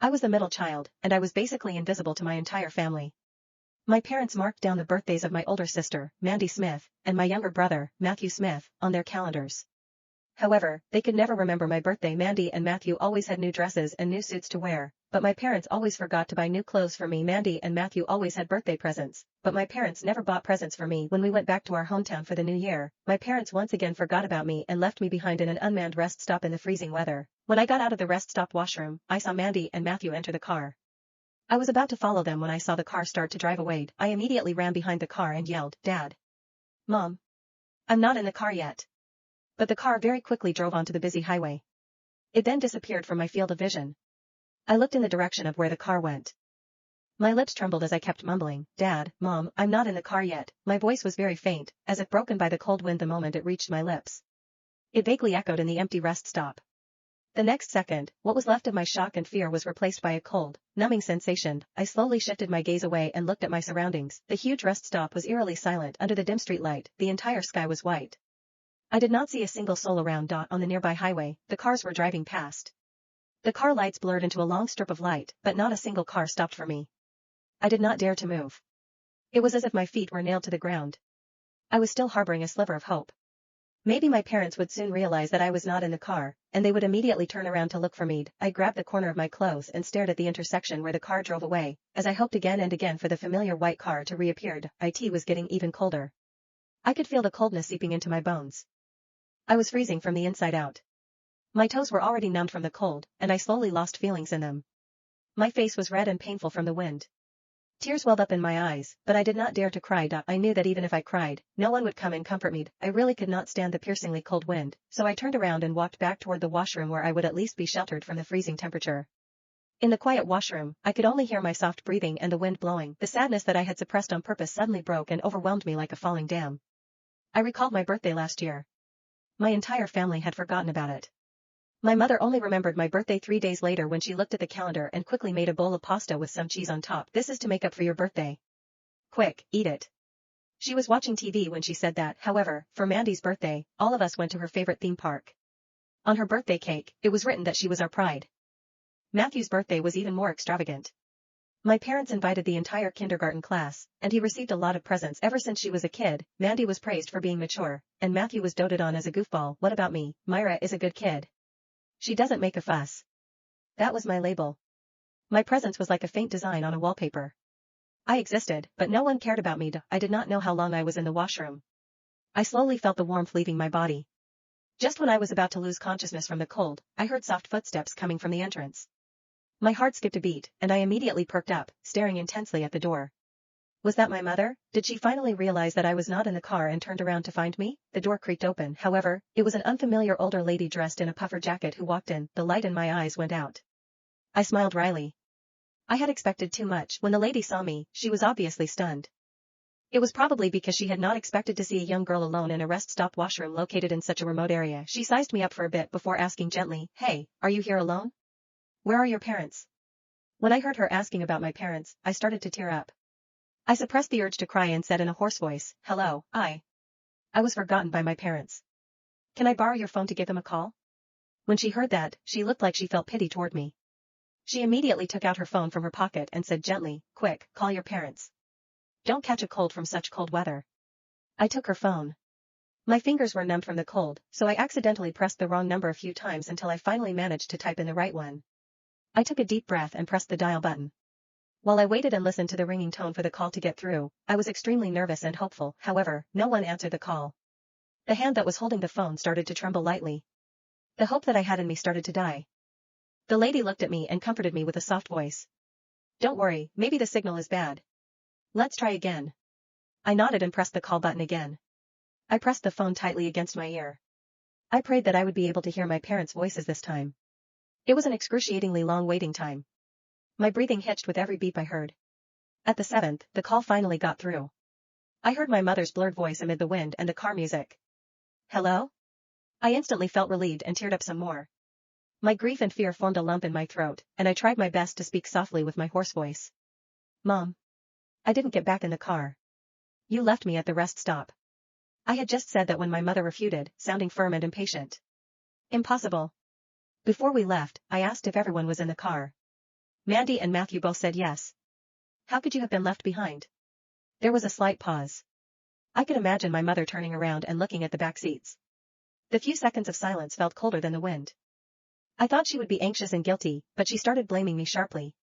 I was the middle child, and I was basically invisible to my entire family. My parents marked down the birthdays of my older sister, Mandy Smith, and my younger brother, Matthew Smith, on their calendars. However, they could never remember my birthday. Mandy and Matthew always had new dresses and new suits to wear, but my parents always forgot to buy new clothes for me. Mandy and Matthew always had birthday presents, but my parents never bought presents for me. When we went back to our hometown for the new year, my parents once again forgot about me and left me behind in an unmanned rest stop in the freezing weather. When I got out of the rest stop washroom, I saw Mandy and Matthew enter the car. I was about to follow them when I saw the car start to drive away. I immediately ran behind the car and yelled, "Dad! Mom! I'm not in the car yet." But the car very quickly drove onto the busy highway. It then disappeared from my field of vision. I looked in the direction of where the car went. My lips trembled as I kept mumbling, "Dad, Mom, I'm not in the car yet." My voice was very faint, as if broken by the cold wind the moment it reached my lips. It vaguely echoed in the empty rest stop. The next second, what was left of my shock and fear was replaced by a cold, numbing sensation. I slowly shifted my gaze away and looked at my surroundings. The huge rest stop was eerily silent under the dim street light. The entire sky was white. I did not see a single soul around. On the nearby highway, the cars were driving past. The car lights blurred into a long strip of light, but not a single car stopped for me. I did not dare to move. It was as if my feet were nailed to the ground. I was still harboring a sliver of hope. Maybe my parents would soon realize that I was not in the car, and they would immediately turn around to look for me. I grabbed the corner of my clothes and stared at the intersection where the car drove away, as I hoped again and again for the familiar white car to reappear. It was getting even colder. I could feel the coldness seeping into my bones. I was freezing from the inside out. My toes were already numbed from the cold, and I slowly lost feelings in them. My face was red and painful from the wind. Tears welled up in my eyes, but I did not dare to cry. I knew that even if I cried, no one would come and comfort me. I really could not stand the piercingly cold wind, so I turned around and walked back toward the washroom where I would at least be sheltered from the freezing temperature. In the quiet washroom, I could only hear my soft breathing and the wind blowing. The sadness that I had suppressed on purpose suddenly broke and overwhelmed me like a falling dam. I recalled my birthday last year. My entire family had forgotten about it. My mother only remembered my birthday 3 days later when she looked at the calendar and quickly made a bowl of pasta with some cheese on top. "This is to make up for your birthday. Quick, eat it." She was watching TV when she said that. However, for Mandy's birthday, all of us went to her favorite theme park. On her birthday cake, it was written that she was our pride. Matthew's birthday was even more extravagant. My parents invited the entire kindergarten class, and he received a lot of presents. Ever since she was a kid, Mandy was praised for being mature, and Matthew was doted on as a goofball. What about me? Myra is a good kid. She doesn't make a fuss. That was my label. My presence was like a faint design on a wallpaper. I existed, but no one cared about me. I did not know how long I was in the washroom. I slowly felt the warmth leaving my body. Just when I was about to lose consciousness from the cold, I heard soft footsteps coming from the entrance. My heart skipped a beat, and I immediately perked up, staring intensely at the door. Was that my mother? Did she finally realize that I was not in the car and turned around to find me? The door creaked open. However, it was an unfamiliar older lady dressed in a puffer jacket who walked in. The light in my eyes went out. I smiled wryly. I had expected too much. When the lady saw me, she was obviously stunned. It was probably because she had not expected to see a young girl alone in a rest stop washroom located in such a remote area. She sized me up for a bit before asking gently, "Hey, are you here alone? Where are your parents?" When I heard her asking about my parents, I started to tear up. I suppressed the urge to cry and said in a hoarse voice, "Hello, I was forgotten by my parents. Can I borrow your phone to give them a call?" When she heard that, she looked like she felt pity toward me. She immediately took out her phone from her pocket and said gently, "Quick, call your parents. Don't catch a cold from such cold weather." I took her phone. My fingers were numbed from the cold, so I accidentally pressed the wrong number a few times until I finally managed to type in the right one. I took a deep breath and pressed the dial button. While I waited and listened to the ringing tone for the call to get through, I was extremely nervous and hopeful. However, no one answered the call. The hand that was holding the phone started to tremble lightly. The hope that I had in me started to die. The lady looked at me and comforted me with a soft voice. "Don't worry, maybe the signal is bad. Let's try again." I nodded and pressed the call button again. I pressed the phone tightly against my ear. I prayed that I would be able to hear my parents' voices this time. It was an excruciatingly long waiting time. My breathing hitched with every beep I heard. At the 7th, the call finally got through. I heard my mother's blurred voice amid the wind and the car music. "Hello?" I instantly felt relieved and teared up some more. My grief and fear formed a lump in my throat, and I tried my best to speak softly with my hoarse voice. "Mom. I didn't get back in the car. You left me at the rest stop." I had just said that when my mother refuted, sounding firm and impatient. "Impossible." Before we left, I asked if everyone was in the car. Mandy and Matthew both said yes. How could you have been left behind? There was a slight pause. I could imagine my mother turning around and looking at the back seats. The few seconds of silence felt colder than the wind. I thought she would be anxious and guilty, but she started blaming me sharply.